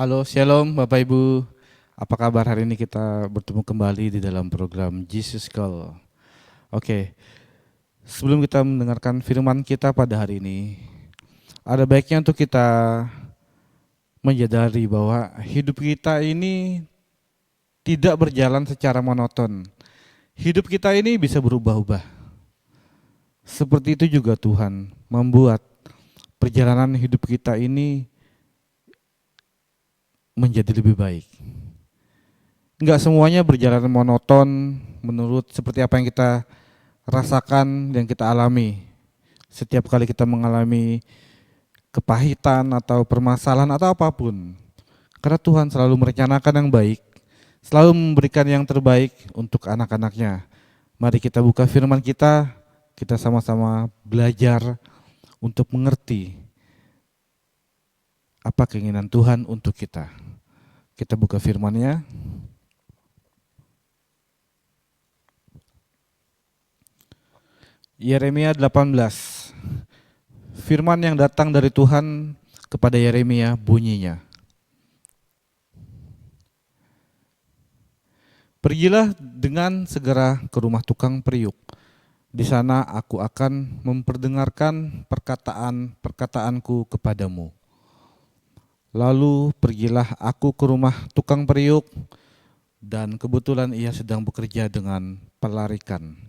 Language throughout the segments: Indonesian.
Halo, Shalom Bapak Ibu. Apa kabar hari ini kita bertemu kembali di dalam program Jesus Call. Oke, sebelum kita mendengarkan firman kita pada hari ini, ada baiknya untuk kita menyadari bahwa hidup kita ini tidak berjalan secara monoton. Hidup kita ini bisa berubah-ubah. Seperti itu juga Tuhan membuat perjalanan hidup kita ini menjadi lebih baik. Enggak semuanya berjalan monoton menurut seperti apa yang kita rasakan, yang kita alami. Setiap kali kita mengalami kepahitan atau permasalahan atau apapun, karena Tuhan selalu merencanakan yang baik, selalu memberikan yang terbaik untuk anak-anaknya. Mari kita buka firman kita sama-sama belajar untuk mengerti apa keinginan Tuhan untuk kita. Kita buka firman-Nya. Yeremia 18. Firman yang datang dari Tuhan kepada Yeremia bunyinya. Pergilah dengan segera ke rumah tukang periuk. Di sana aku akan memperdengarkan perkataan-perkataanku kepadamu. Lalu pergilah aku ke rumah tukang periuk, dan kebetulan ia sedang bekerja dengan pelarikan.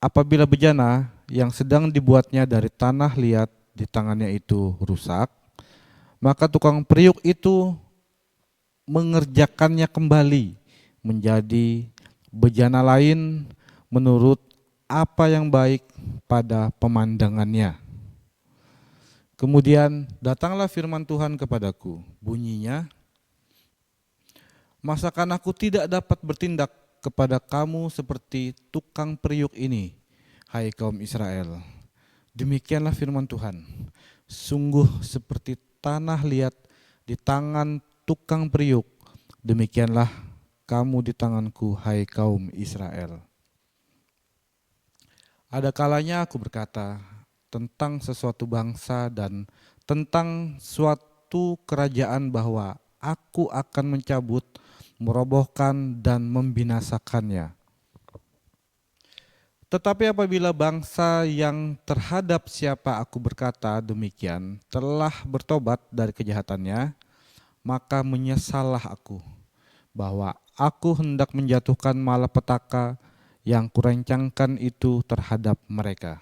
Apabila bejana yang sedang dibuatnya dari tanah liat di tangannya itu rusak, maka tukang periuk itu mengerjakannya kembali menjadi bejana lain menurut apa yang baik pada pemandangannya. Kemudian datanglah firman Tuhan kepadaku, bunyinya, masakan aku tidak dapat bertindak kepada kamu seperti tukang periuk ini, hai kaum Israel. Demikianlah firman Tuhan, sungguh seperti tanah liat di tangan tukang periuk, demikianlah kamu di tanganku, hai kaum Israel. Ada kalanya aku berkata tentang sesuatu bangsa dan tentang suatu kerajaan bahwa aku akan mencabut, merobohkan dan membinasakannya. Tetapi apabila bangsa yang terhadap siapa aku berkata demikian telah bertobat dari kejahatannya, maka menyesallah aku bahwa aku hendak menjatuhkan malapetaka yang kurencangkan itu terhadap mereka.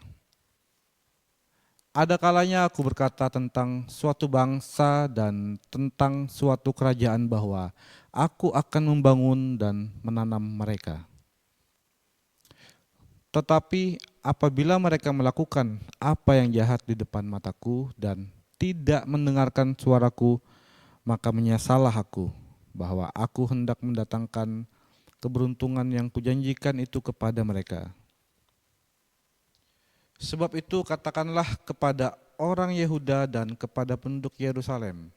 Ada kalanya aku berkata tentang suatu bangsa dan tentang suatu kerajaan bahwa aku akan membangun dan menanam mereka. Tetapi apabila mereka melakukan apa yang jahat di depan mataku dan tidak mendengarkan suaraku, maka menyesallah aku bahwa aku hendak mendatangkan keberuntungan yang kujanjikan itu kepada mereka. Sebab itu katakanlah kepada orang Yehuda dan kepada penduduk Yerusalem,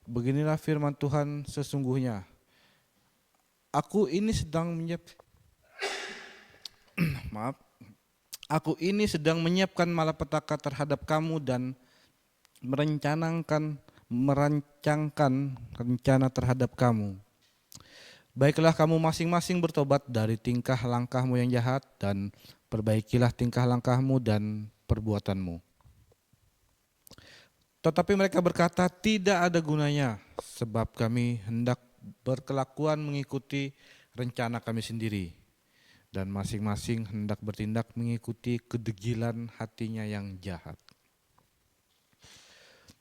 beginilah firman Tuhan sesungguhnya, aku ini sedang menyiapkan malapetaka terhadap kamu dan merancangkan rencana terhadap kamu. Baiklah kamu masing-masing bertobat dari tingkah langkahmu yang jahat dan perbaikilah tingkah langkahmu dan perbuatanmu. Tetapi mereka berkata, tidak ada gunanya, sebab kami hendak berkelakuan mengikuti rencana kami sendiri, dan masing-masing hendak bertindak mengikuti kedegilan hatinya yang jahat.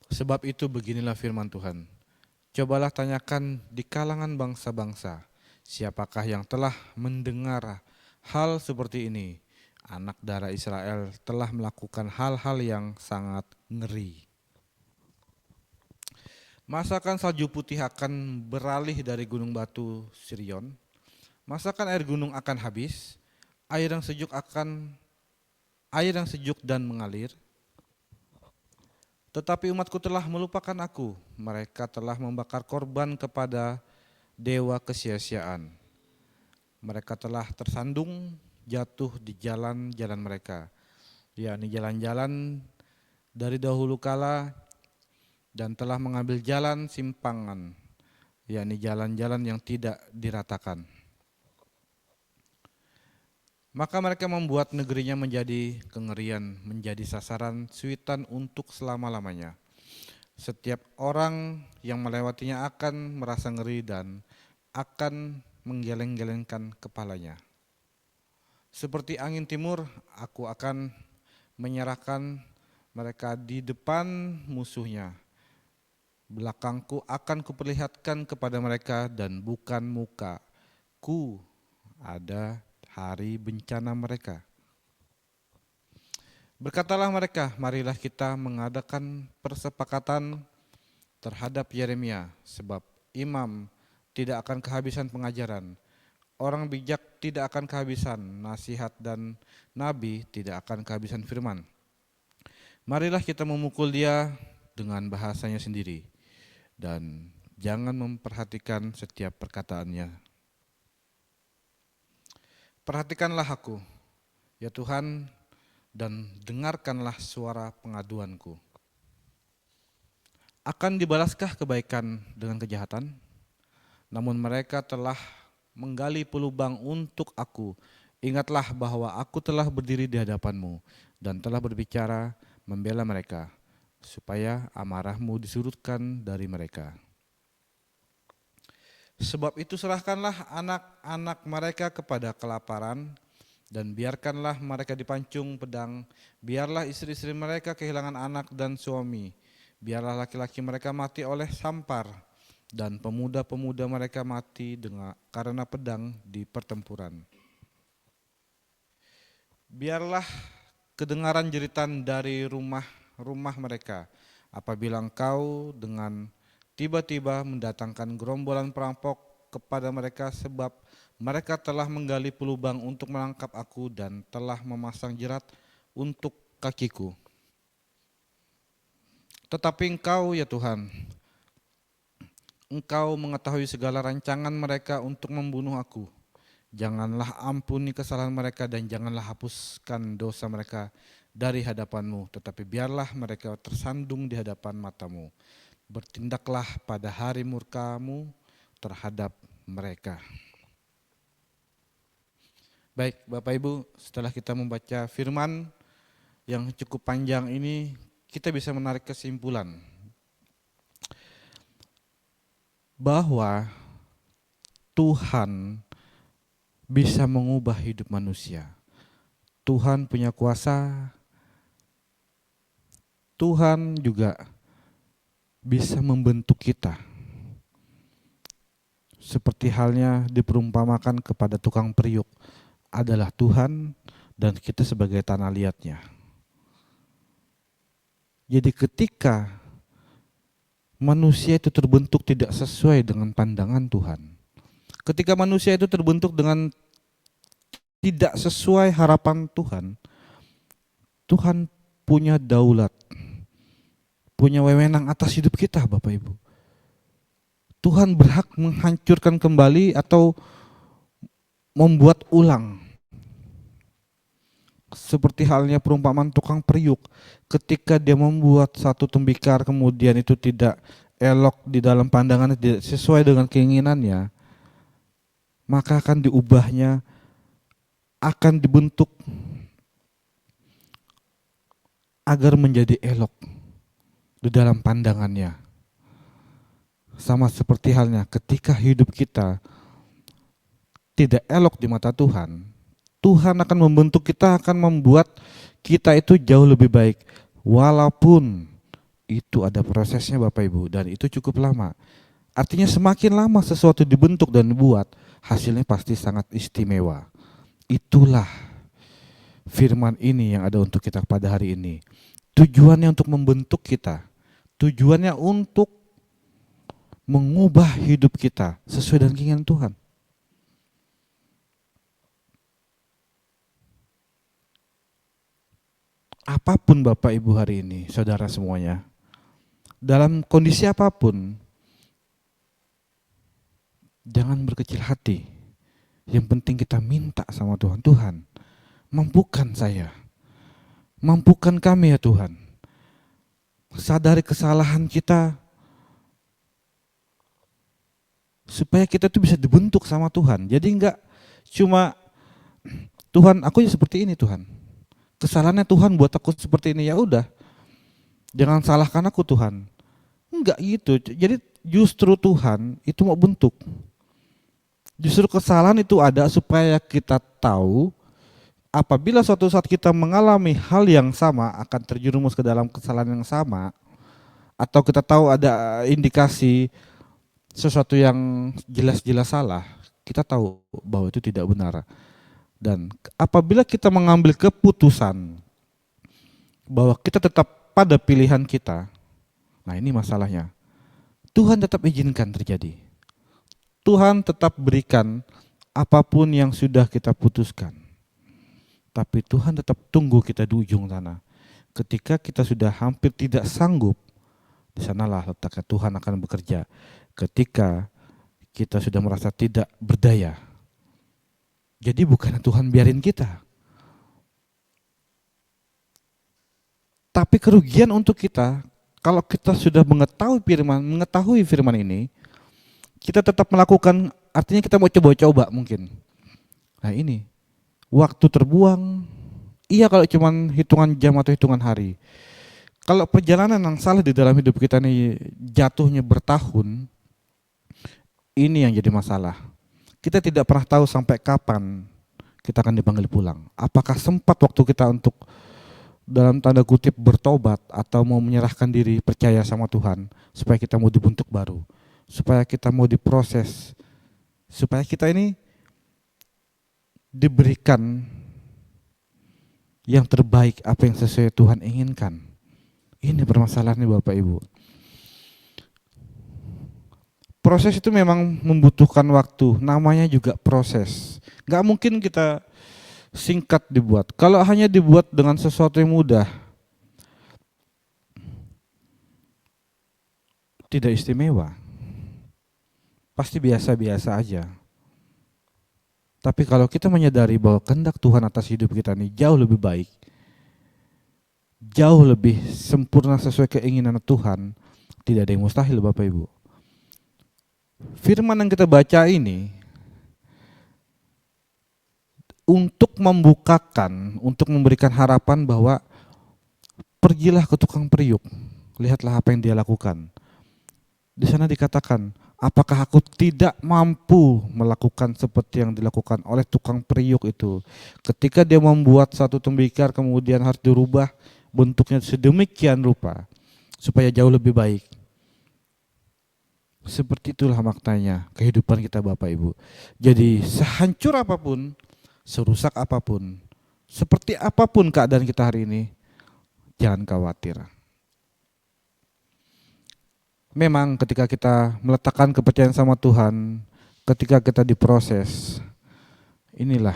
Sebab itu beginilah firman Tuhan, cobalah tanyakan di kalangan bangsa-bangsa, siapakah yang telah mendengar hal seperti ini? Anak darah Israel telah melakukan hal-hal yang sangat ngeri. Masakan salju putih akan beralih dari gunung batu Sirion? Masakan air gunung akan habis? Air yang sejuk dan mengalir? Tetapi umatku telah melupakan aku, mereka telah membakar korban kepada dewa kesia-siaan. Mereka telah tersandung jatuh di jalan-jalan mereka, yakni jalan-jalan dari dahulu kala, dan telah mengambil jalan simpangan, yakni jalan-jalan yang tidak diratakan. Maka mereka membuat negerinya menjadi kengerian, menjadi sasaran suitan untuk selama-lamanya. Setiap orang yang melewatinya akan merasa ngeri dan akan menggeleng-gelengkan kepalanya. Seperti angin timur, aku akan menyerahkan mereka di depan musuhnya. Belakangku akan kuperlihatkan kepada mereka dan bukan muka ku ada hari bencana mereka. Berkatalah mereka, marilah kita mengadakan persepakatan terhadap Yeremia, sebab imam tidak akan kehabisan pengajaran, orang bijak tidak akan kehabisan nasihat, dan nabi tidak akan kehabisan firman. Marilah kita memukul dia dengan bahasanya sendiri, dan jangan memperhatikan setiap perkataannya. Perhatikanlah aku, ya Tuhan, dan dengarkanlah suara pengaduanku. Akan dibalaskah kebaikan dengan kejahatan? Namun mereka telah menggali pelubang untuk aku. Ingatlah bahwa aku telah berdiri di hadapanmu dan telah berbicara membela mereka, supaya amarahmu disurutkan dari mereka. Sebab itu serahkanlah anak-anak mereka kepada kelaparan, dan biarkanlah mereka dipancung pedang. Biarlah istri-istri mereka kehilangan anak dan suami. Biarlah laki-laki mereka mati oleh sampar, dan pemuda-pemuda mereka mati karena pedang di pertempuran. Biarlah kedengaran jeritan dari rumah-rumah mereka apabila engkau dengan tiba-tiba mendatangkan gerombolan perampok kepada mereka, sebab mereka telah menggali pelubang untuk menangkap aku dan telah memasang jerat untuk kakiku. Tetapi engkau, ya Tuhan, engkau mengetahui segala rancangan mereka untuk membunuh aku. Janganlah ampuni kesalahan mereka dan janganlah hapuskan dosa mereka dari hadapanmu, tetapi biarlah mereka tersandung di hadapan matamu. Bertindaklah pada hari murkamu terhadap mereka. Baik Bapak Ibu, setelah kita membaca firman yang cukup panjang ini, kita bisa menarik kesimpulan bahwa Tuhan bisa mengubah hidup manusia. Tuhan punya kuasa, Tuhan juga bisa membentuk kita. Seperti halnya diperumpamakan kepada tukang periuk, adalah Tuhan dan kita sebagai tanah liatnya. Jadi ketika manusia itu terbentuk tidak sesuai dengan pandangan Tuhan, ketika manusia itu terbentuk dengan tidak sesuai harapan Tuhan, Tuhan punya daulat, punya wewenang atas hidup kita Bapak Ibu. Tuhan berhak menghancurkan kembali atau membuat ulang. Seperti halnya perumpamaan tukang periuk, ketika dia membuat satu tembikar kemudian itu tidak elok di dalam pandangannya, tidak sesuai dengan keinginannya, maka akan diubahnya, akan dibentuk agar menjadi elok di dalam pandangannya. Sama seperti halnya ketika hidup kita tidak elok di mata Tuhan, Tuhan akan membentuk kita, akan membuat kita itu jauh lebih baik. Walaupun itu ada prosesnya Bapak Ibu, dan itu cukup lama. Artinya semakin lama sesuatu dibentuk dan dibuat, hasilnya pasti sangat istimewa. Itulah firman ini yang ada untuk kita pada hari ini. Tujuannya untuk membentuk kita, tujuannya untuk mengubah hidup kita sesuai dengan keinginan Tuhan. Apapun Bapak Ibu hari ini, saudara semuanya, dalam kondisi apapun, jangan berkecil hati. Yang penting kita minta sama Tuhan, Tuhan, mampukan saya, mampukan kami ya Tuhan. sadari kesalahan kita, supaya kita tuh bisa dibentuk sama Tuhan. Jadi enggak cuma Tuhan, aku ya seperti ini Tuhan. Kesalahannya Tuhan buat aku seperti ini, ya udah. Jangan salahkan aku Tuhan. Enggak gitu. Jadi justru Tuhan itu mau bentuk. Justru kesalahan itu ada supaya kita tahu apabila suatu saat kita mengalami hal yang sama, akan terjerumus ke dalam kesalahan yang sama, atau kita tahu ada indikasi sesuatu yang jelas-jelas salah, kita tahu bahwa itu tidak benar. Dan apabila kita mengambil keputusan bahwa kita tetap pada pilihan kita, nah ini masalahnya. Tuhan tetap izinkan terjadi. Tuhan tetap berikan apapun yang sudah kita putuskan. Tapi Tuhan tetap tunggu kita di ujung sana. Ketika kita sudah hampir tidak sanggup, di sanalah letaknya Tuhan akan bekerja. Ketika kita sudah merasa tidak berdaya. Jadi bukan Tuhan biarin kita. Tapi kerugian untuk kita, kalau kita sudah mengetahui firman ini, kita tetap melakukan, artinya kita mau coba-coba mungkin. Nah ini, waktu terbuang, iya kalau cuma hitungan jam atau hitungan hari. Kalau perjalanan yang salah di dalam hidup kita ini jatuhnya bertahun, ini yang jadi masalah. Kita tidak pernah tahu sampai kapan kita akan dipanggil pulang. Apakah sempat waktu kita untuk dalam tanda kutip bertobat atau mau menyerahkan diri percaya sama Tuhan supaya kita mau dibentuk baru, supaya kita mau diproses, supaya kita ini diberikan yang terbaik, apa yang sesuai Tuhan inginkan. Ini permasalahannya Bapak Ibu. Proses itu memang membutuhkan waktu, namanya juga proses. Gak mungkin kita singkat dibuat. Kalau hanya dibuat dengan sesuatu yang mudah, tidak istimewa. Pasti biasa-biasa aja. Tapi kalau kita menyadari bahwa kehendak Tuhan atas hidup kita ini jauh lebih baik, jauh lebih sempurna sesuai keinginan Tuhan, tidak ada yang mustahil Bapak Ibu. Firman yang kita baca ini untuk membukakan, untuk memberikan harapan bahwa pergilah ke tukang periuk, lihatlah apa yang dia lakukan. Di sana dikatakan, apakah aku tidak mampu melakukan seperti yang dilakukan oleh tukang periuk itu. Ketika dia membuat satu tembikar kemudian harus dirubah bentuknya sedemikian rupa supaya jauh lebih baik. Seperti itulah maknanya kehidupan kita Bapak Ibu. Jadi sehancur apapun, serusak apapun, seperti apapun keadaan kita hari ini, jangan khawatir. Memang ketika kita meletakkan kepercayaan sama Tuhan, ketika kita diproses, inilah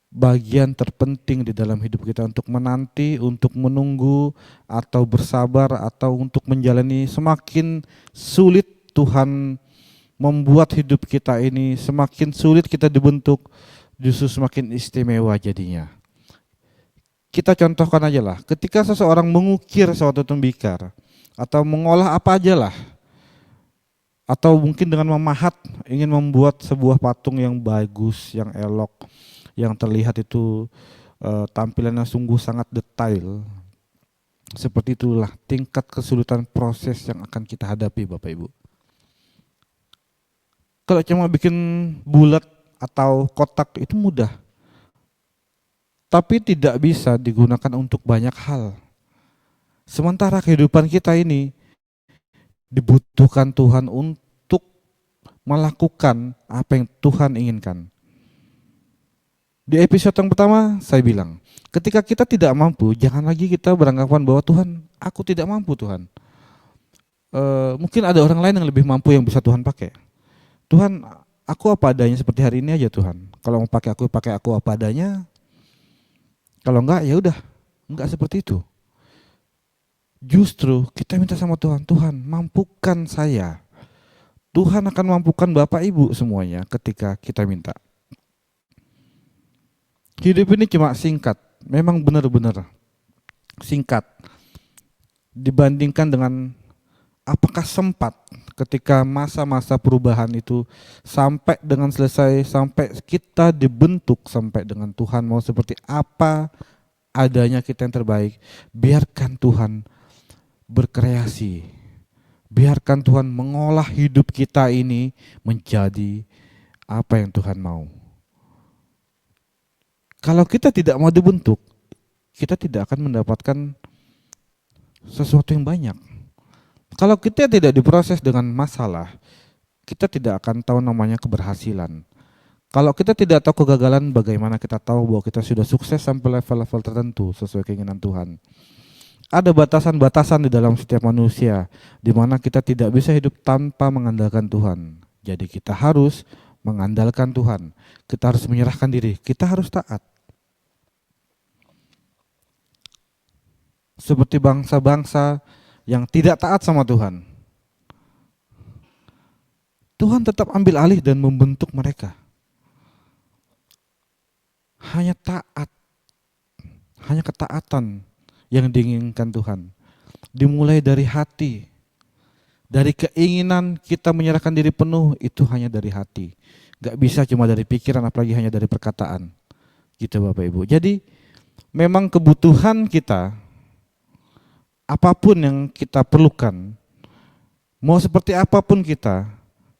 bagian terpenting di dalam hidup kita untuk menanti, untuk menunggu, atau bersabar, atau untuk menjalani. Semakin sulit Tuhan membuat hidup kita ini, semakin sulit kita dibentuk, justru semakin istimewa jadinya. Kita contohkan aja lah, ketika seseorang mengukir suatu tembikar, atau mengolah apa aja lah, atau mungkin dengan memahat, ingin membuat sebuah patung yang bagus, yang elok, yang terlihat itu tampilannya sungguh sangat detail. Seperti itulah tingkat kesulitan proses yang akan kita hadapi Bapak Ibu. Kalau cuma bikin bulat atau kotak itu mudah, tapi tidak bisa digunakan untuk banyak hal. Sementara kehidupan kita ini dibutuhkan Tuhan untuk melakukan apa yang Tuhan inginkan. Di episode yang pertama saya bilang, ketika kita tidak mampu, jangan lagi kita beranggapan bahwa Tuhan, aku tidak mampu Tuhan. Mungkin ada orang lain yang lebih mampu yang bisa Tuhan pakai. Tuhan, aku apa adanya seperti hari ini aja Tuhan. Kalau mau pakai aku apa adanya. Kalau enggak ya udah, enggak seperti itu. Justru kita minta sama Tuhan, Tuhan mampukan saya. Tuhan akan mampukan Bapak Ibu semuanya ketika kita minta. Hidup ini cuma singkat, memang benar-benar singkat. dibandingkan dengan apakah sempat ketika masa-masa perubahan itu sampai dengan selesai, sampai kita dibentuk, sampai dengan Tuhan mau seperti apa adanya kita yang terbaik. Biarkan Tuhan berkreasi, biarkan Tuhan mengolah hidup kita ini menjadi apa yang Tuhan mau. Kalau kita tidak mau dibentuk, kita tidak akan mendapatkan sesuatu yang banyak. Kalau kita tidak diproses dengan masalah, kita tidak akan tahu namanya keberhasilan. Kalau kita tidak tahu kegagalan, bagaimana kita tahu bahwa kita sudah sukses sampai level-level tertentu sesuai keinginan Tuhan. Ada batasan-batasan di dalam setiap manusia, di mana kita tidak bisa hidup tanpa mengandalkan Tuhan. Jadi kita harus mengandalkan Tuhan. Kita harus menyerahkan diri, kita harus taat. Seperti bangsa-bangsa yang tidak taat sama Tuhan, Tuhan tetap ambil alih dan membentuk mereka. Hanya taat, hanya ketaatan yang diinginkan Tuhan. Dimulai dari hati, dari keinginan kita menyerahkan diri penuh, itu hanya dari hati. Gak bisa cuma dari pikiran, apalagi hanya dari perkataan. Gitu Bapak Ibu. Jadi memang kebutuhan kita, apapun yang kita perlukan, mau seperti apapun kita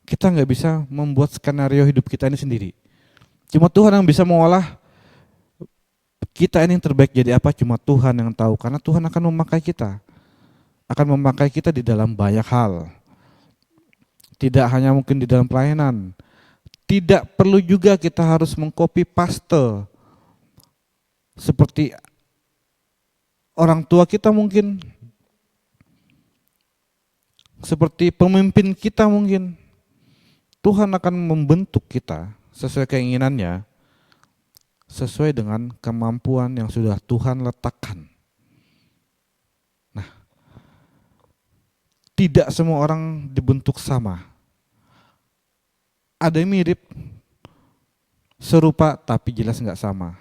nggak bisa membuat skenario hidup kita ini sendiri. Cuma Tuhan yang bisa mengolah kita ini yang terbaik jadi apa, cuma Tuhan yang tahu. Karena Tuhan akan memakai kita di dalam banyak hal. Tidak hanya mungkin di dalam pelayanan. Tidak perlu juga kita harus mengcopy paste seperti orang tua kita mungkin, seperti pemimpin kita mungkin. Tuhan akan membentuk kita sesuai keinginannya, sesuai dengan kemampuan yang sudah Tuhan letakkan. Nah, tidak semua orang dibentuk sama. Ada yang mirip, serupa, tapi jelas nggak sama.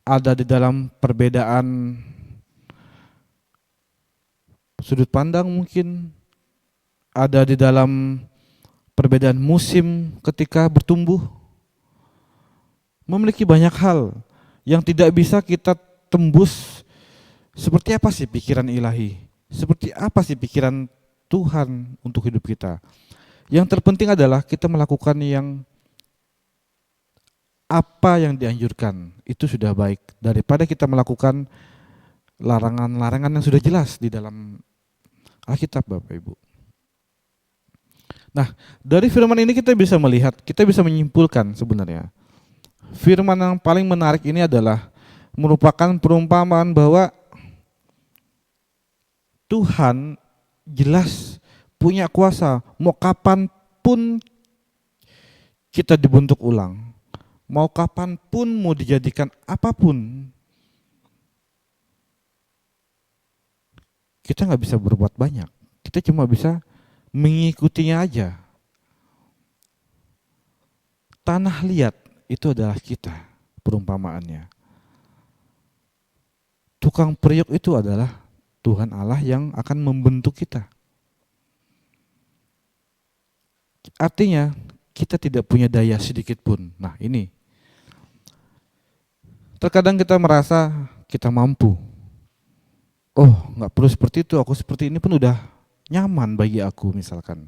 Ada di dalam perbedaan sudut pandang mungkin, ada di dalam perbedaan musim ketika bertumbuh. Memiliki banyak hal yang tidak bisa kita tembus. Seperti apa sih pikiran ilahi? Seperti apa sih pikiran Tuhan untuk hidup kita? Yang terpenting adalah kita melakukan apa yang dianjurkan. Itu sudah baik daripada kita melakukan larangan-larangan yang sudah jelas di dalam Alkitab, Bapak Ibu. Nah, dari firman ini kita bisa melihat, kita bisa menyimpulkan sebenarnya. Firman yang paling menarik ini adalah merupakan perumpamaan bahwa Tuhan jelas punya kuasa, mau kapanpun kita dibentuk ulang, mau kapanpun mau dijadikan apapun, kita nggak bisa berbuat banyak, kita cuma bisa mengikutinya aja. Tanah liat itu adalah kita, perumpamaannya. Tukang periuk itu adalah Tuhan Allah yang akan membentuk kita. Artinya kita tidak punya daya sedikit pun. Nah ini, terkadang kita merasa kita mampu. Oh, nggak perlu seperti itu, aku seperti ini pun udah nyaman bagi aku misalkan.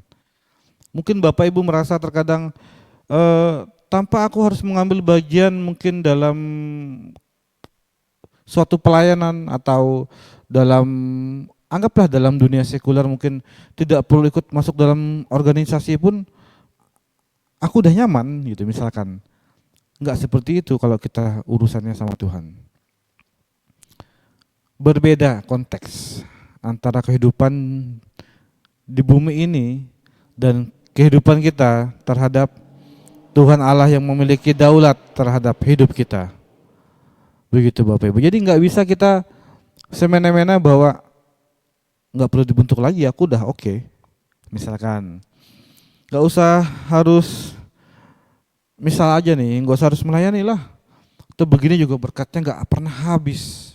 Mungkin Bapak Ibu merasa terkadang tanpa aku harus mengambil bagian mungkin dalam suatu pelayanan atau dalam, anggaplah dalam dunia sekuler, mungkin tidak perlu ikut masuk dalam organisasi pun aku udah nyaman gitu misalkan. Enggak seperti itu kalau kita urusannya sama Tuhan. Berbeda konteks antara kehidupan di bumi ini dan kehidupan kita terhadap Tuhan Allah yang memiliki daulat terhadap hidup kita. Begitu Bapak Ibu. Jadi nggak bisa kita semena-mena bahwa nggak perlu dibentuk lagi, aku udah oke. Misalkan nggak usah harus, misal aja nih, nggak usah harus melayani lah. Atau begini juga berkatnya nggak pernah habis.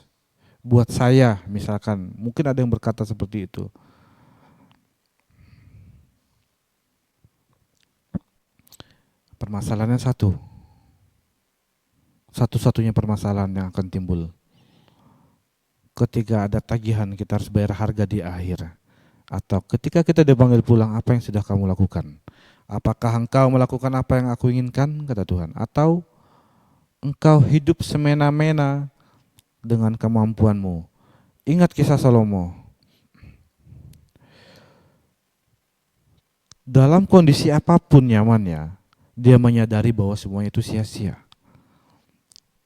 buat saya misalkan. Mungkin ada yang berkata seperti itu. Permasalahannya satu-satunya permasalahan yang akan timbul. Ketika ada tagihan kita harus bayar harga di akhir. Atau ketika kita dipanggil pulang, apa yang sudah kamu lakukan? Apakah engkau melakukan apa yang aku inginkan, kata Tuhan? Atau engkau hidup semena-mena dengan kemampuanmu? Ingat kisah Salomo. Dalam kondisi apapun nyamannya, dia menyadari bahwa semuanya itu sia-sia.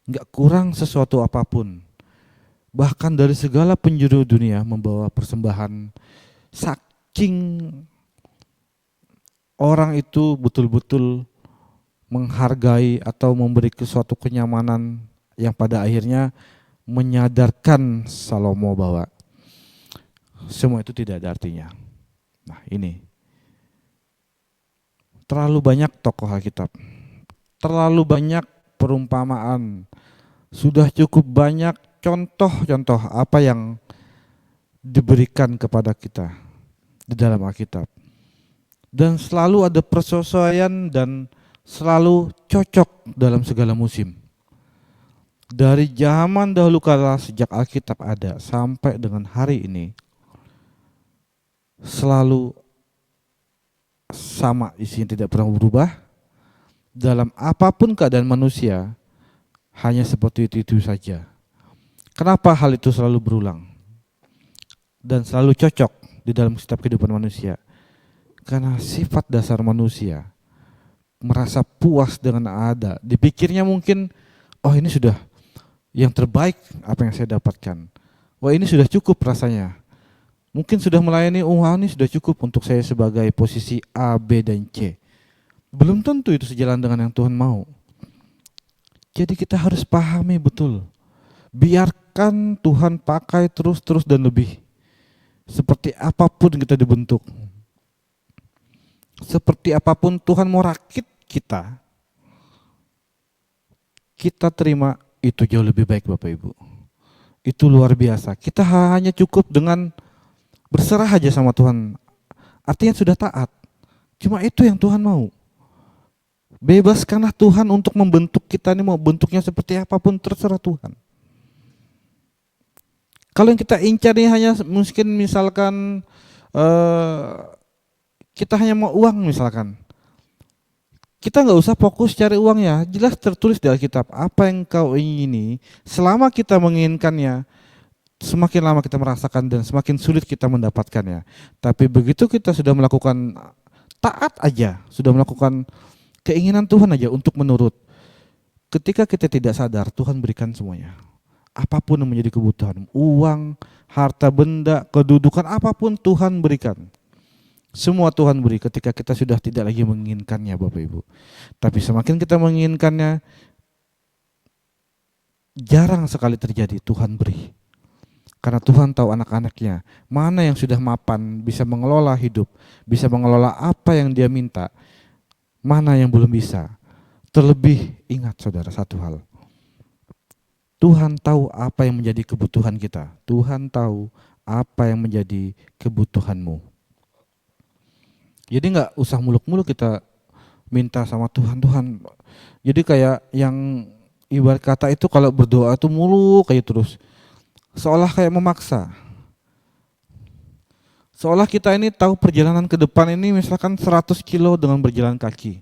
Enggak kurang sesuatu apapun. Bahkan dari segala penjuru dunia membawa persembahan, saking orang itu betul-betul menghargai atau memberi suatu kenyamanan yang pada akhirnya menyadarkan Salomo bahwa semua itu tidak ada artinya. Nah, ini terlalu banyak tokoh Alkitab, terlalu banyak perumpamaan, sudah cukup banyak contoh-contoh apa yang diberikan kepada kita di dalam Alkitab. Dan selalu ada persesuaian dan selalu cocok dalam segala musim. Dari zaman dahulu kala sejak Alkitab ada sampai dengan hari ini selalu sama, isinya tidak pernah berubah. Dalam apapun keadaan manusia hanya seperti itu saja. Kenapa hal itu selalu berulang dan selalu cocok di dalam setiap kehidupan manusia? Karena sifat dasar manusia merasa puas dengan ada. Dipikirnya mungkin, oh ini sudah yang terbaik apa yang saya dapatkan. Wah ini sudah cukup rasanya. Mungkin sudah melayani, ini sudah cukup untuk saya sebagai posisi A, B, dan C. Belum tentu itu sejalan dengan yang Tuhan mau. Jadi kita harus pahami betul. Biarkan Tuhan pakai terus dan lebih. Seperti apapun kita dibentuk. Seperti apapun Tuhan mau rakit kita. Kita terima itu jauh lebih baik Bapak Ibu. Itu luar biasa. Kita hanya cukup dengan berserah aja sama Tuhan. Artinya sudah taat. Cuma itu yang Tuhan mau. Bebaskanlah Tuhan untuk membentuk kita ini, mau bentuknya seperti apapun terserah Tuhan. Kalau yang kita incar ini hanya mungkin misalkan kita hanya mau uang misalkan. Kita nggak usah fokus cari uangnya, jelas tertulis di Alkitab apa yang kau ingini. Selama kita menginginkannya, semakin lama kita merasakan dan semakin sulit kita mendapatkannya. Tapi begitu kita sudah melakukan taat aja, sudah melakukan keinginan Tuhan aja untuk menurut. Ketika kita tidak sadar, Tuhan berikan semuanya. Apapun yang menjadi kebutuhan, uang, harta benda, kedudukan, apapun Tuhan berikan. Semua Tuhan beri ketika kita sudah tidak lagi menginginkannya Bapak Ibu. Tapi semakin kita menginginkannya, jarang sekali terjadi Tuhan beri. Karena Tuhan tahu anak-anaknya, mana yang sudah mapan, bisa mengelola hidup, bisa mengelola apa yang dia minta, mana yang belum bisa. Terlebih ingat saudara satu hal. Tuhan tahu apa yang menjadi kebutuhan kita. Tuhan tahu apa yang menjadi kebutuhanmu. Jadi nggak usah muluk-muluk kita minta sama Tuhan. Jadi kayak yang ibarat kata itu kalau berdoa itu muluk kayak terus. Seolah kayak memaksa. Seolah kita ini tahu perjalanan ke depan ini misalkan 100 kilo dengan berjalan kaki.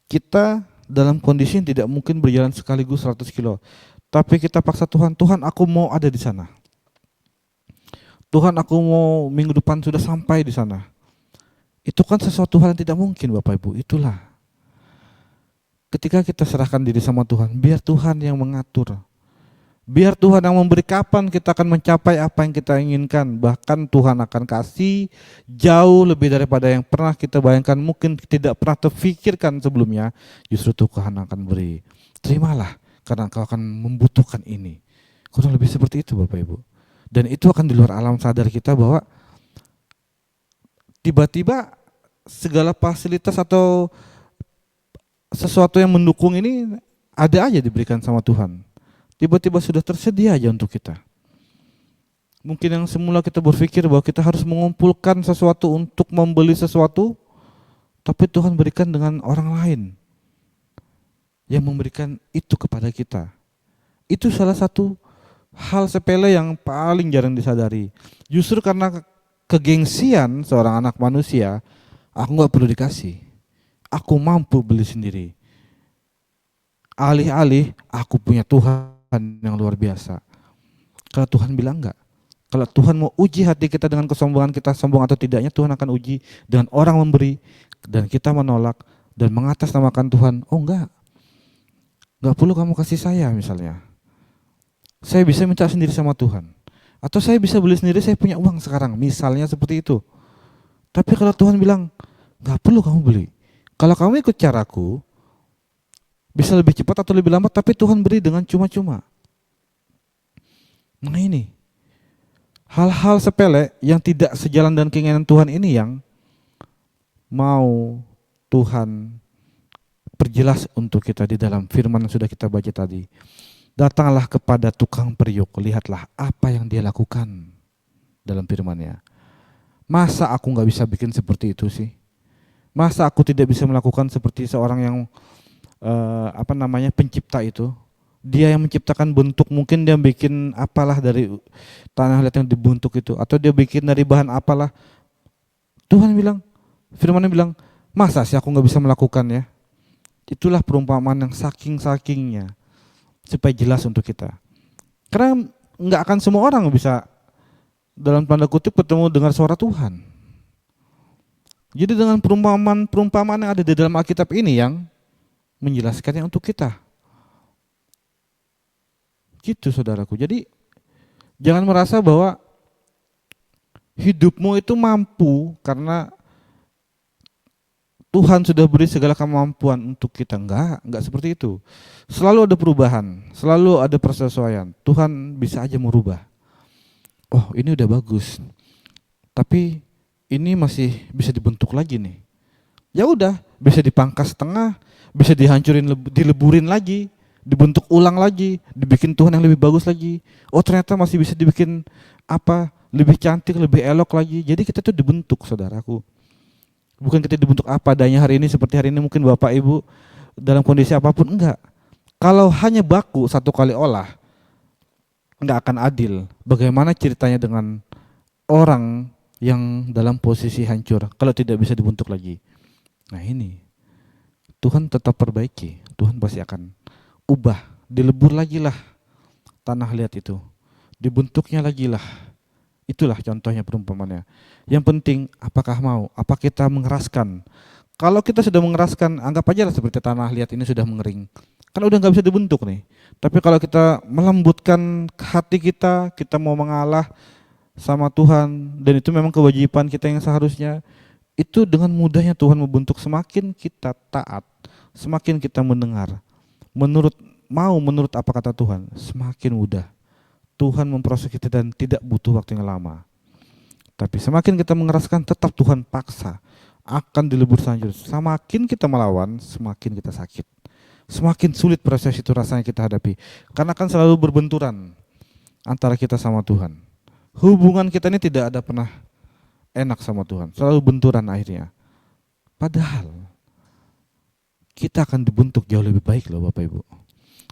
Kita dalam kondisi yang tidak mungkin berjalan sekaligus 100 kilo. Tapi kita paksa Tuhan, Tuhan aku mau ada di sana. Tuhan aku mau minggu depan sudah sampai di sana. Itu kan sesuatu hal yang tidak mungkin Bapak Ibu, itulah. Ketika kita serahkan diri sama Tuhan, biar Tuhan yang mengatur. Biar Tuhan yang memberi kapan kita akan mencapai apa yang kita inginkan. Bahkan Tuhan akan kasih jauh lebih daripada yang pernah kita bayangkan. Mungkin tidak pernah terfikirkan sebelumnya. Justru Tuhan akan beri. Terimalah karena engkau akan membutuhkan ini. Kurang lebih seperti itu Bapak Ibu. Dan itu akan di luar alam sadar kita bahwa tiba-tiba segala fasilitas atau sesuatu yang mendukung ini ada aja diberikan sama Tuhan. Tiba-tiba sudah tersedia aja untuk kita. Mungkin yang semula kita berpikir bahwa kita harus mengumpulkan sesuatu untuk membeli sesuatu, tapi Tuhan berikan dengan orang lain yang memberikan itu kepada kita. Itu salah satu hal sepele yang paling jarang disadari. Justru karena kegengsian seorang anak manusia, aku gak perlu dikasih. Aku mampu beli sendiri. Alih-alih aku punya Tuhan yang luar biasa. Kalau Tuhan bilang enggak. Kalau Tuhan mau uji hati kita dengan kesombongan kita sombong atau tidaknya, Tuhan akan uji dengan orang memberi dan kita menolak dan mengatasnamakan Tuhan. Oh enggak perlu kamu kasih saya misalnya. Saya bisa minta sendiri sama Tuhan. Atau saya bisa beli sendiri, saya punya uang sekarang. Misalnya seperti itu. Tapi kalau Tuhan bilang, enggak perlu kamu beli. Kalau kamu ikut caraku, bisa lebih cepat atau lebih lambat, tapi Tuhan beri dengan cuma-cuma. Nah ini, hal-hal sepele yang tidak sejalan dengan keinginan Tuhan ini yang mau Tuhan perjelas untuk kita di dalam firman yang sudah kita baca tadi. Datanglah kepada tukang periuk, lihatlah apa yang dia lakukan dalam firman-Nya. Masa aku gak bisa bikin seperti itu sih? Masa aku tidak bisa melakukan seperti seorang yang pencipta itu? Dia yang menciptakan bentuk, mungkin dia bikin apalah dari tanah liat yang dibentuk itu, atau dia bikin dari bahan apalah. Tuhan bilang, firman-Nya bilang, masa sih aku gak bisa melakukannya? Itulah perumpamaan yang saking-sakingnya, supaya jelas untuk kita. Karena gak akan semua orang bisa dalam tanda kutip ketemu dengan suara Tuhan. Jadi dengan perumpamaan yang ada di dalam Alkitab ini yang menjelaskannya untuk kita. Gitu saudaraku. Jadi jangan merasa bahwa hidupmu itu mampu karena Tuhan sudah beri segala kemampuan untuk kita. Enggak seperti itu. Selalu ada perubahan, selalu ada persesuaian. Tuhan bisa aja merubah. Oh, ini udah bagus. Tapi ini masih bisa dibentuk lagi nih. Ya udah, bisa dipangkas setengah, bisa dihancurin, dileburin lagi, dibentuk ulang lagi, dibikin Tuhan yang lebih bagus lagi. Oh, ternyata masih bisa dibikin lebih cantik, lebih elok lagi. Jadi kita tuh dibentuk, saudaraku. Bukan kita dibentuk apa adanya hari ini, seperti hari ini mungkin Bapak Ibu dalam kondisi apapun, enggak. Kalau hanya baku satu kali olah, enggak akan adil. Bagaimana ceritanya dengan orang yang dalam posisi hancur kalau tidak bisa dibentuk lagi? Nah ini, Tuhan tetap perbaiki, Tuhan pasti akan ubah, dilebur lagi lah tanah liat itu, dibentuknya lagi lah. Itulah contohnya perumpamannya. Yang penting apakah mau, apa kita mengeraskan. Kalau kita sudah mengeraskan, anggap aja lah seperti tanah liat ini sudah mengering, kan udah gak bisa dibentuk nih. Tapi kalau kita melembutkan hati kita, kita mau mengalah sama Tuhan, dan itu memang kewajiban kita yang seharusnya, itu dengan mudahnya Tuhan membentuk. Semakin kita taat, semakin kita mendengar, menurut apa kata Tuhan, semakin mudah Tuhan memproses kita dan tidak butuh waktu yang lama. Tapi semakin kita mengeraskan, tetap Tuhan paksa, akan dilebur selanjutnya. Semakin kita melawan, semakin kita sakit. Semakin sulit proses itu rasanya kita hadapi. Karena kan selalu berbenturan antara kita sama Tuhan. Hubungan kita ini tidak ada pernah enak sama Tuhan, selalu benturan akhirnya. Padahal kita akan dibentuk jauh lebih baik loh Bapak Ibu.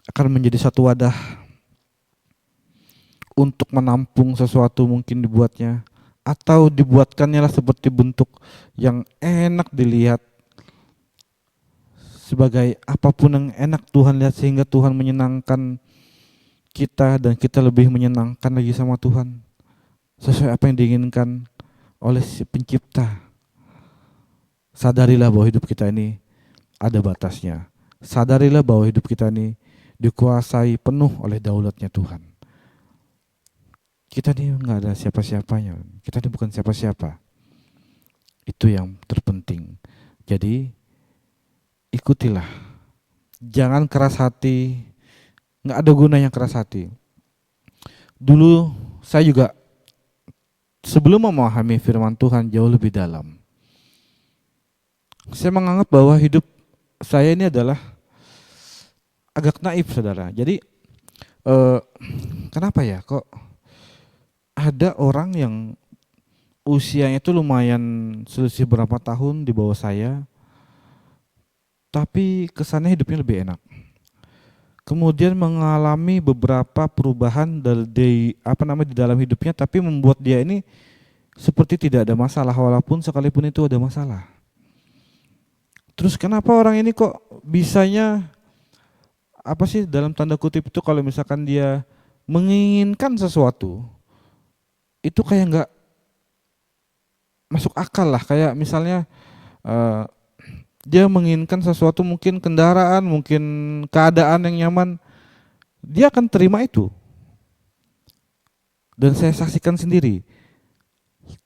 Akan menjadi satu wadah untuk menampung sesuatu mungkin dibuatnya, atau dibuatkannya lah seperti bentuk yang enak dilihat, sebagai apapun yang enak Tuhan lihat sehingga Tuhan menyenangkan kita dan kita lebih menyenangkan lagi sama Tuhan. Sesuai apa yang diinginkan oleh si pencipta. Sadarilah bahwa hidup kita ini ada batasnya. Sadarilah bahwa hidup kita ini dikuasai penuh oleh daulatnya Tuhan. Kita ini enggak ada siapa-siapanya. Kita ini bukan siapa-siapa. Itu yang terpenting. Jadi ikutilah. Jangan keras hati. Enggak ada gunanya keras hati. Dulu saya juga sebelum memahami firman Tuhan jauh lebih dalam, saya menganggap bahwa hidup saya ini adalah agak naif, saudara. Jadi Eh, Kenapa ya kok ada orang yang usianya itu lumayan selisih berapa tahun di bawah saya, tapi kesannya hidupnya lebih enak. Kemudian mengalami beberapa perubahan di dalam hidupnya, tapi membuat dia ini seperti tidak ada masalah walaupun sekalipun itu ada masalah. Terus kenapa orang ini kok bisanya apa sih dalam tanda kutip itu kalau misalkan dia menginginkan sesuatu itu kayak nggak masuk akal lah, kayak misalnya eh, dia menginginkan sesuatu, mungkin kendaraan, mungkin keadaan yang nyaman, dia akan terima itu. Dan saya saksikan sendiri.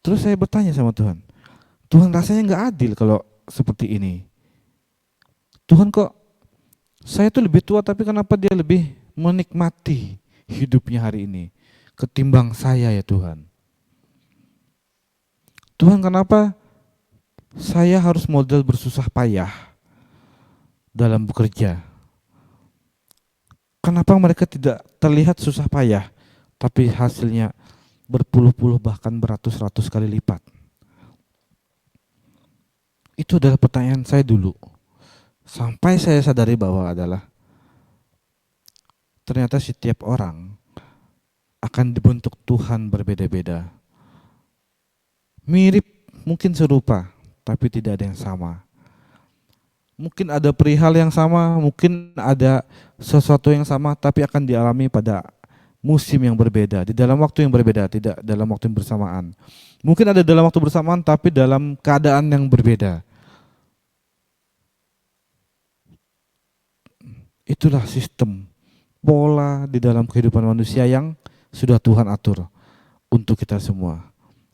Terus saya bertanya sama Tuhan, Tuhan rasanya nggak adil kalau seperti ini. Tuhan kok saya tuh lebih tua tapi kenapa dia lebih menikmati hidupnya hari ini ketimbang saya ya Tuhan. Tuhan kenapa saya harus modal bersusah payah dalam bekerja. Kenapa mereka tidak terlihat susah payah tapi hasilnya berpuluh-puluh bahkan beratus-ratus kali lipat. Itu adalah pertanyaan saya dulu. Sampai saya sadari bahwa adalah ternyata setiap orang akan dibentuk Tuhan berbeda-beda. Mirip, mungkin serupa, tapi tidak ada yang sama. Mungkin ada perihal yang sama, mungkin ada sesuatu yang sama, tapi akan dialami pada musim yang berbeda, di dalam waktu yang berbeda, tidak dalam waktu yang bersamaan. Mungkin ada dalam waktu bersamaan, tapi dalam keadaan yang berbeda. Itulah sistem, pola di dalam kehidupan manusia yang sudah Tuhan atur untuk kita semua.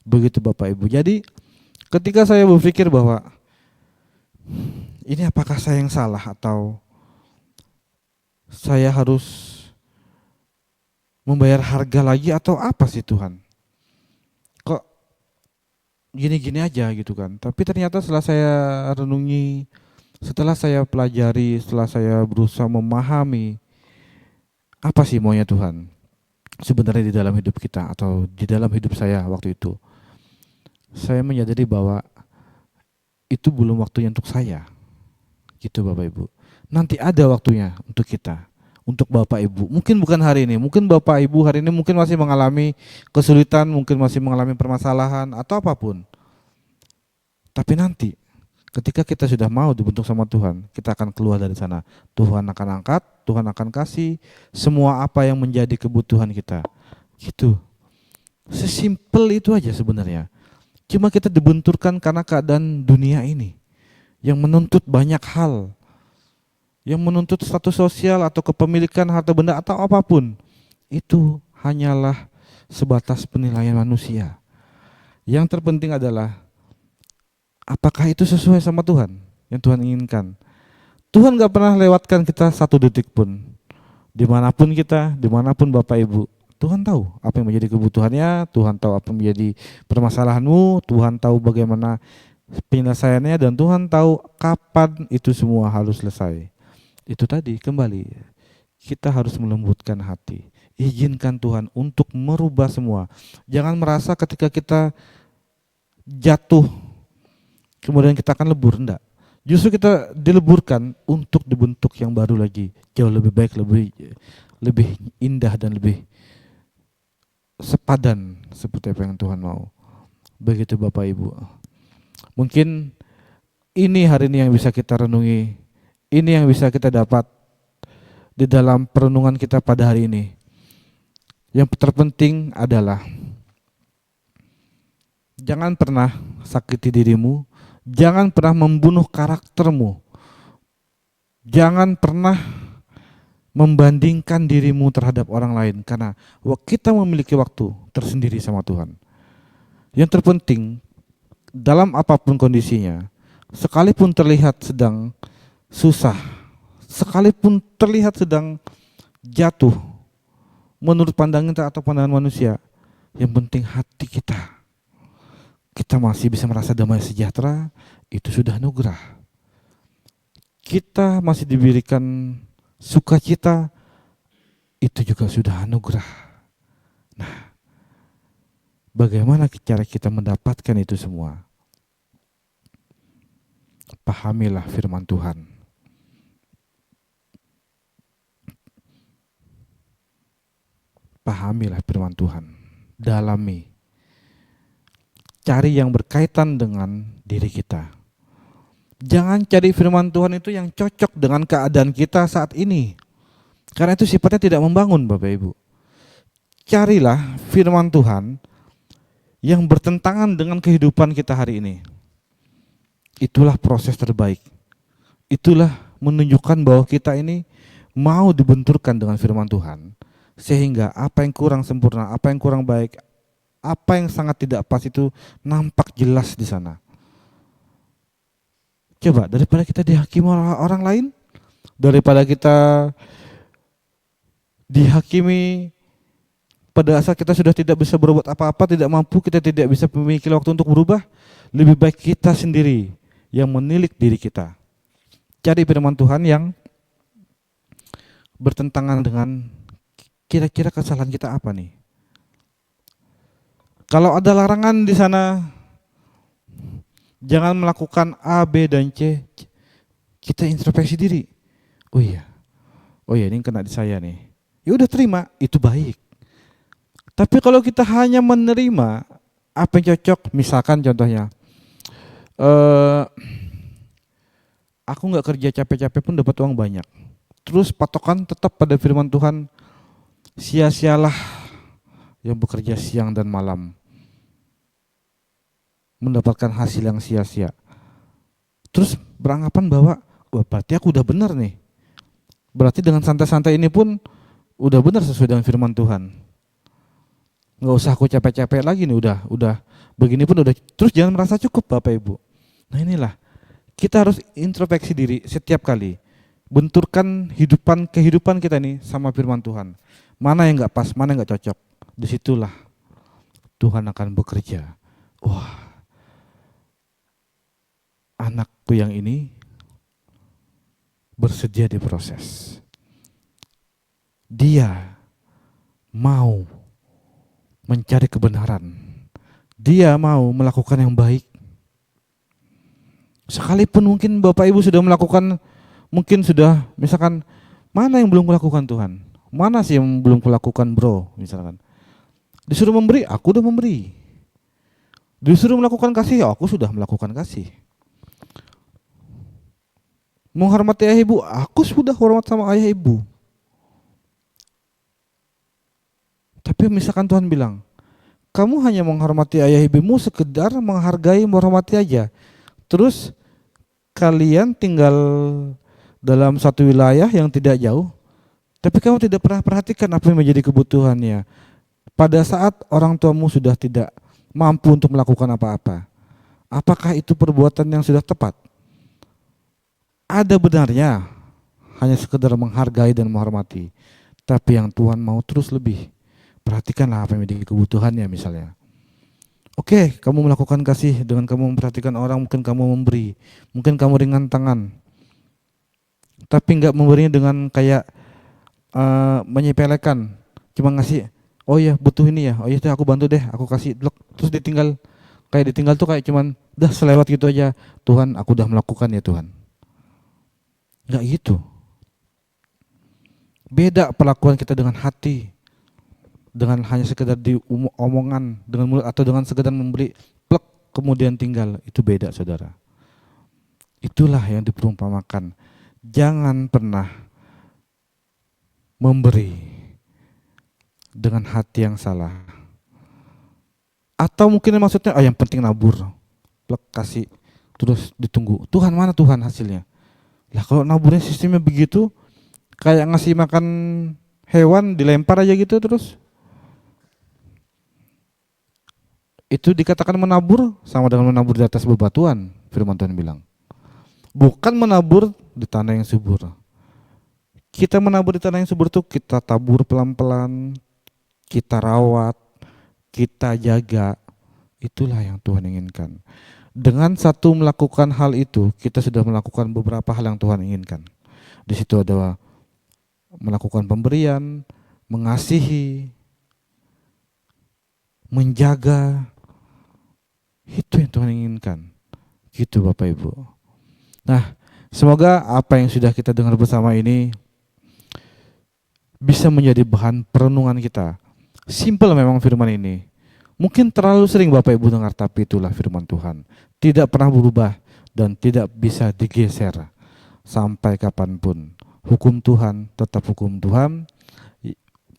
Begitu Bapak Ibu. Jadi ketika saya berpikir bahwa ini apakah saya yang salah atau saya harus membayar harga lagi atau apa sih Tuhan? Kok gini-gini aja gitu kan. Tapi ternyata setelah saya renungi, setelah saya pelajari, setelah saya berusaha memahami apa sih maunya Tuhan sebenarnya di dalam hidup kita atau di dalam hidup saya waktu itu, saya menyadari bahwa itu belum waktunya untuk saya. Gitu Bapak Ibu. Nanti ada waktunya untuk kita, untuk Bapak Ibu. Mungkin bukan hari ini, mungkin Bapak Ibu hari ini mungkin masih mengalami kesulitan, mungkin masih mengalami permasalahan atau apapun. Tapi nanti ketika kita sudah mau dibentuk sama Tuhan, kita akan keluar dari sana. Tuhan akan angkat, Tuhan akan kasih semua apa yang menjadi kebutuhan kita. Gitu. Sesimpel itu aja sebenarnya. Cuma kita dibenturkan karena keadaan dunia ini yang menuntut banyak hal, yang menuntut status sosial atau kepemilikan harta benda atau apapun. Itu hanyalah sebatas penilaian manusia. Yang terpenting adalah apakah itu sesuai sama Tuhan, yang Tuhan inginkan. Tuhan gak pernah lewatkan kita satu detik pun. Dimanapun kita, dimanapun Bapak Ibu, Tuhan tahu apa yang menjadi kebutuhannya, Tuhan tahu apa yang menjadi permasalahanmu, Tuhan tahu bagaimana penyelesaiannya, dan Tuhan tahu kapan itu semua harus selesai. Itu tadi kembali, kita harus melembutkan hati. Izinkan Tuhan untuk merubah semua. Jangan merasa ketika kita jatuh kemudian kita akan lebur, enggak. Justru kita dileburkan untuk dibentuk yang baru lagi, jauh lebih baik, lebih indah dan lebih sepadan seperti apa yang Tuhan mau. Begitu Bapak Ibu. Mungkin ini hari ini yang bisa kita renungi, ini yang bisa kita dapat di dalam perenungan kita pada hari ini. Yang terpenting adalah jangan pernah sakiti dirimu, jangan pernah membunuh karaktermu, jangan pernah membandingkan dirimu terhadap orang lain, karena kita memiliki waktu tersendiri sama Tuhan. Yang terpenting dalam apapun kondisinya, sekalipun terlihat sedang susah, sekalipun terlihat sedang jatuh menurut pandangan kita atau pandangan manusia, yang penting hati kita masih bisa merasa damai sejahtera, itu sudah anugerah. Kita masih diberikan sukacita, itu juga sudah anugerah. Nah, bagaimana cara kita mendapatkan itu semua? Pahamilah firman Tuhan. Pahamilah firman Tuhan. Dalami. Cari yang berkaitan dengan diri kita. Jangan cari firman Tuhan itu yang cocok dengan keadaan kita saat ini. Karena itu sifatnya tidak membangun, Bapak Ibu. Carilah firman Tuhan yang bertentangan dengan kehidupan kita hari ini. Itulah proses terbaik. Itulah menunjukkan bahwa kita ini mau dibenturkan dengan firman Tuhan. Sehingga apa yang kurang sempurna, apa yang kurang baik, apa yang sangat tidak pas itu nampak jelas di sana. Coba, daripada kita dihakimi orang lain, daripada kita dihakimi pada saat kita sudah tidak bisa berbuat apa-apa, tidak mampu, kita tidak bisa memiliki waktu untuk berubah, lebih baik kita sendiri yang menilik diri kita. Cari firman Tuhan yang bertentangan dengan kira-kira kesalahan kita apa nih. Kalau ada larangan di sana, jangan melakukan A, B, dan C. Kita introspeksi diri. Oh iya ini kena di saya nih. Ya udah terima, itu baik. Tapi kalau kita hanya menerima apa yang cocok, misalkan contohnya, aku nggak kerja capek-capek pun dapat uang banyak. Terus patokan tetap pada firman Tuhan, sia-sialah yang bekerja siang dan malam, mendapatkan hasil yang sia-sia. Terus beranggapan bahwa, wah berarti aku udah benar nih. Berarti dengan santai-santai ini pun udah benar sesuai dengan firman Tuhan. Nggak usah aku capek-capek lagi nih, udah begini pun udah. Terus jangan merasa cukup, Bapak Ibu. Nah inilah, kita harus introspeksi diri setiap kali. Benturkan kehidupan kita nih sama firman Tuhan. Mana yang nggak pas, mana yang nggak cocok. Disitulah Tuhan akan bekerja. Wah, anakku yang ini bersedia diproses. Dia mau mencari kebenaran. Dia mau melakukan yang baik. Sekalipun mungkin Bapak Ibu sudah melakukan, mungkin sudah misalkan, mana yang belum kulakukan Tuhan? Mana sih yang belum kulakukan bro? Misalkan disuruh memberi, aku udah memberi. Disuruh melakukan kasih, aku sudah melakukan kasih. Menghormati ayah ibu, aku sudah hormat sama ayah ibu. Tapi misalkan Tuhan bilang, kamu hanya menghormati ayah ibumu sekedar menghargai, menghormati aja. Terus kalian tinggal dalam satu wilayah yang tidak jauh, tapi kamu tidak pernah perhatikan apa yang menjadi kebutuhannya. Pada saat orang tuamu sudah tidak mampu untuk melakukan apa-apa, apakah itu perbuatan yang sudah tepat? Ada benarnya hanya sekedar menghargai dan menghormati, tapi yang Tuhan mau terus lebih. Perhatikanlah apa yang menjadi kebutuhannya misalnya. Oke, kamu melakukan kasih dengan kamu memperhatikan orang, mungkin kamu memberi, mungkin kamu ringan tangan, tapi enggak memberinya dengan kayak menyepelekan, cuma ngasih, oh iya butuh ini ya, oh iya aku bantu deh, aku kasih, terus ditinggal tuh kayak cuman dah selewat gitu aja. Tuhan, aku udah melakukan ya Tuhan. Enggak gitu. Beda perlakuan kita dengan hati, dengan hanya sekedar omongan dengan mulut atau dengan sekedar memberi plek kemudian tinggal, itu beda saudara. Itulah yang diperumpamakan. Jangan pernah memberi dengan hati yang salah. Atau mungkin maksudnya yang penting nabur, plek kasih terus ditunggu. Tuhan mana Tuhan hasilnya? Lah kalau naburnya sistemnya begitu, kayak ngasih makan hewan dilempar aja gitu terus. Itu dikatakan menabur sama dengan menabur di atas bebatuan, firman Tuhan bilang. Bukan menabur di tanah yang subur. Kita menabur di tanah yang subur itu kita tabur pelan-pelan, kita rawat, kita jaga. Itulah yang Tuhan inginkan. Dengan satu melakukan hal itu, kita sudah melakukan beberapa hal yang Tuhan inginkan. Di situ ada melakukan pemberian, mengasihi, menjaga. Itu yang Tuhan inginkan. Gitu Bapak Ibu. Nah, semoga apa yang sudah kita dengar bersama ini bisa menjadi bahan perenungan kita. Simpel memang firman ini. Mungkin terlalu sering Bapak Ibu dengar, tapi itulah firman Tuhan. Tidak pernah berubah dan tidak bisa digeser sampai kapanpun. Hukum Tuhan tetap hukum Tuhan.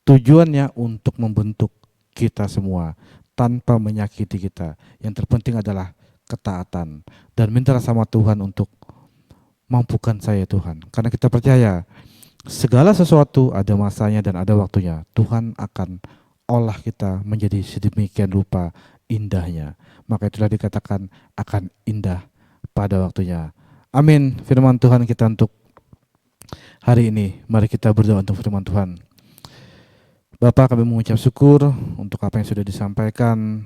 Tujuannya untuk membentuk kita semua tanpa menyakiti kita. Yang terpenting adalah ketaatan. Dan mintalah sama Tuhan untuk mampukan saya Tuhan. Karena kita percaya segala sesuatu ada masanya dan ada waktunya. Tuhan akan olah kita menjadi sedemikian rupa indahnya. Maka itulah dikatakan akan indah pada waktunya. Amin. Firman Tuhan kita untuk hari ini. Mari kita berdoa untuk firman Tuhan. Bapa, kami mengucap syukur untuk apa yang sudah disampaikan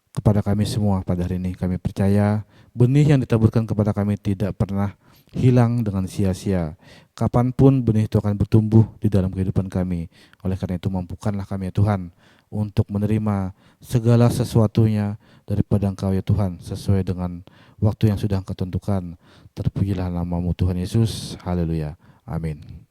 kepada kami semua pada hari ini. Kami percaya benih yang ditaburkan kepada kami tidak pernah hilang dengan sia-sia. Kapanpun benih itu akan bertumbuh di dalam kehidupan kami. Oleh karena itu mampukanlah kami ya Tuhan untuk menerima segala sesuatunya daripada Engkau ya Tuhan, sesuai dengan waktu yang sudah Engkau tentukan. Terpujilah nama-Mu Tuhan Yesus. Haleluya. Amin.